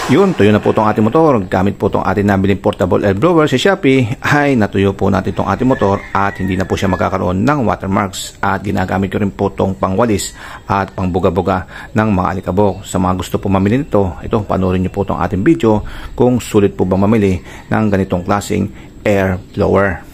Yun, tuyo na po itong ating motor. Gamit po itong ating nabiling portable air blower sa Shopee, ay natuyo po natin itong ating motor at hindi na po siya magkakaroon ng watermarks. At ginagamit ko rin po itong pangwalis at pangbuga-buga ng mga alikabok. Sa mga gusto po mamili nito, ito, panoorin nyo po itong ating video kung sulit po bang mamili ng ganitong klaseng air blower.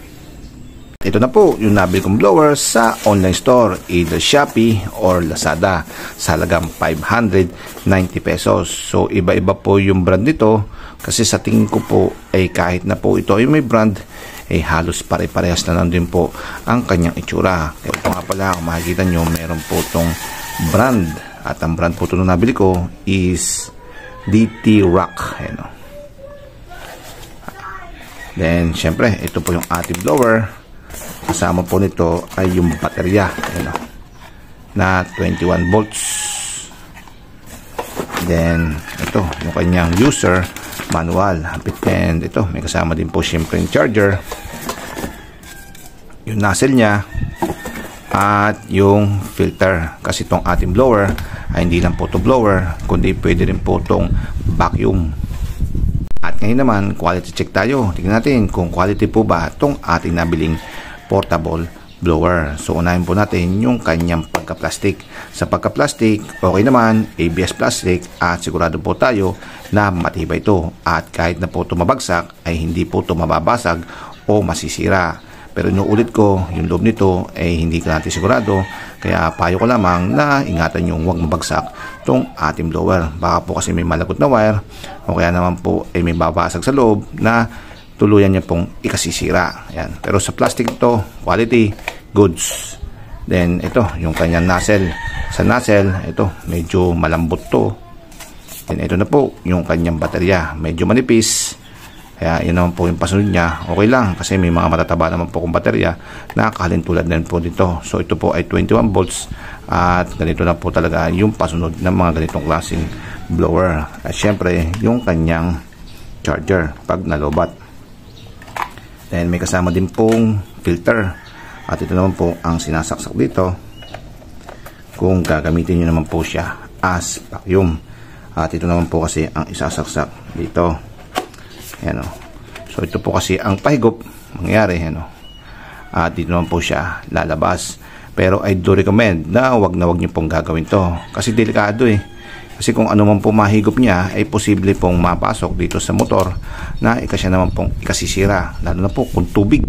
Ito na po yung nabili kong blower sa online store, either Shopee or Lazada, sa halagang 590 pesos. So iba-iba po yung brand nito kasi sa tingin ko po ay kahit na po ito ay may brand, ay halos pare-parehas na lang din po ang kanyang itsura. Kaya ito nga pala, kung makikita nyo, meron po itong brand, at ang brand po ito nung nabili ko is DT Rock. Ayan o. Then syempre ito po yung ating blower. Kasama po nito ay yung baterya, na 21 volts. Then ito yung kanyang user manual, and ito may kasama din po siyempre yung charger, yung nozzle niya at yung filter. Kasi itong ating blower ay hindi lang po ito blower, kundi pwede rin po itong vacuum. At ngayon naman, quality check tayo. Tingnan natin kung quality po ba itong ating nabiling portable blower. So unahin po natin yung kanyang pagka-plastic. Sa pagka-plastic, okay naman, ABS plastic, at sigurado po tayo na matibay ito. At kahit na po ito mabagsak, ay hindi po ito mababasag o masisira. Pero inuulit ko, yung loob nito ay hindi ka natin sigurado. Kaya payo ko lamang na ingatan yung huwag mabagsak itong ating blower. Baka po kasi may malagot na wire, o kaya naman po ay may babasag sa loob na tuluyan niya pong ikasisira. Ayan. Pero sa plastic ito, quality, goods. Then ito, yung kanyang nozzle. Sa nozzle, ito, medyo malambot to. Then ito na po, yung kanyang baterya. Medyo manipis. Kaya yun naman po yung pasunod niya. Okay lang, kasi may mga matataba naman po kong baterya na kahalintulad din po dito. So ito po ay 21 volts. At ganito na po talaga yung pasunod ng mga ganitong klaseng blower. At syempre, yung kanyang charger pag nalobat. Then may kasama din pong filter. At ito naman po ang sinasaksak dito kung gagamitin nyo naman po siya as vacuum. At ito naman po kasi ang isasaksak dito. Ayan o. So ito po kasi ang pahigop mangyari. Ayan o. At dito naman po siya lalabas. Pero I do recommend na wag nyo pong gagawin to. Kasi delikado eh. Kasi kung ano man po mahigop niya, ay posible pong mapasok dito sa motor na siya naman pong ikasisira. Lalo na po kung tubig.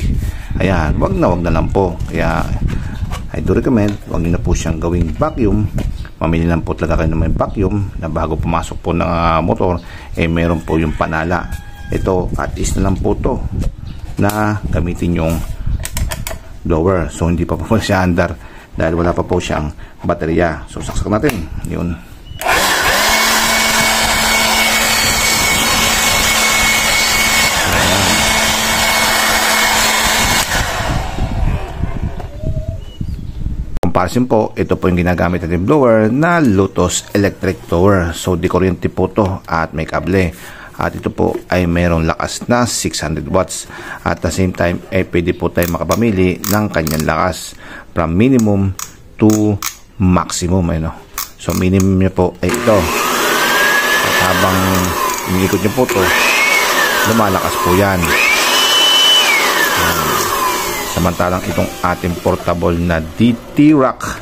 Ayan, wag na lang po. Kaya I do recommend, wag nyo na po siyang gawing vacuum. Mamili lang po talaga kayo ng may vacuum na bago pumasok po ng motor, eh meron po yung panala. Ito, at least na lang po to na gamitin yung blower. So hindi pa po siya andar dahil wala pa po siyang baterya. So saksak natin. Yun. Comparison po, ito po yung ginagamit natin blower na Lotus Electric Blower. So di kuryente po to at may kable. At ito po ay mayroong lakas na 600 watts. At the same time, ay pwede po tayo makapamili ng kanyang lakas from minimum to maximum. So minimum nyo po ay ito. At habang iniikot nyo po to, lumalakas po yan. Samantalang itong ating portable na DT Rock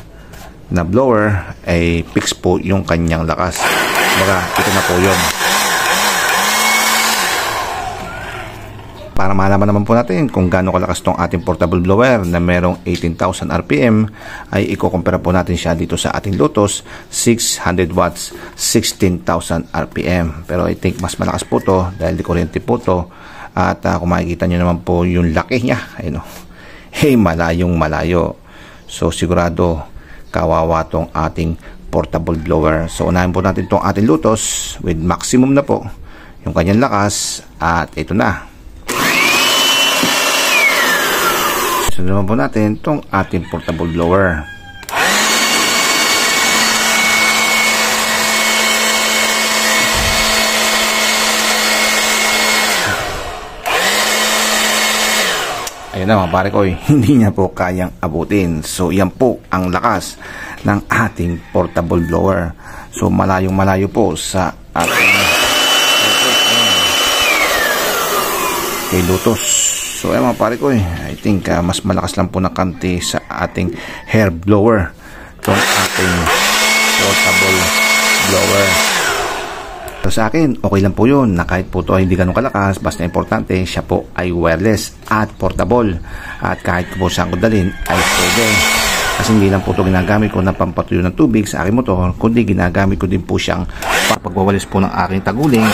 na blower ay fix po yung kanyang lakas. Baga, ito na po yun. Para malaman naman po natin kung gaano kalakas itong ating portable blower na merong 18,000 RPM, ay i-compare po natin siya dito sa ating Lotus 600 watts, 16,000 RPM. Pero I think mas malakas po to dahil di kuryente po to. At kung makikita nyo naman po yung laki niya, ayun o. Hey, malayong malayo. So sigurado kawawa tong ating portable blower. So unahin po natin tong ating Lotus with maximum na po yung kanyang lakas. At ito na. Sunod naman po natin tong ating portable blower. Ayun na mga pare ko, hindi niya po kayang abutin. So yan po ang lakas ng ating portable blower. So malayong malayo po sa ating kay Lotus. So ayan mga pare ko, I think mas malakas lang po na kanti sa ating hair blower itong ating portable blower. So sa akin, okay lang po yun na kahit po ito hindi ganun kalakas, basta importante siya po ay wireless at portable, at kahit po saan ko dalhin ay pwede. Kasi hindi lang po ito ginagamit ko na pampatuyo ng tubig sa aking motor, kundi ginagamit ko din po siyang pagwawalis po ng aking taguling.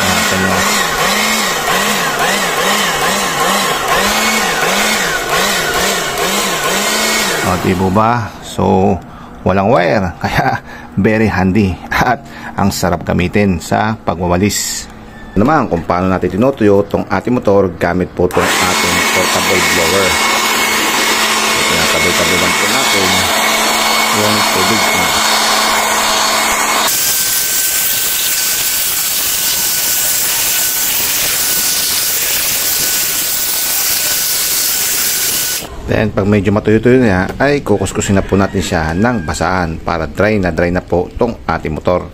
Diba ba? So walang wire, kaya very handy at ang sarap gamitin sa pagwawalis. Naman kung paano natin tinutuyo itong ating motor gamit po itong ating portable blower. So tinatabi-tabi lang po natin yung tubig na. Then pag medyo matuyo-tuyo na ay kukuskusin na po natin siya ng basaan para dry na po itong ating motor.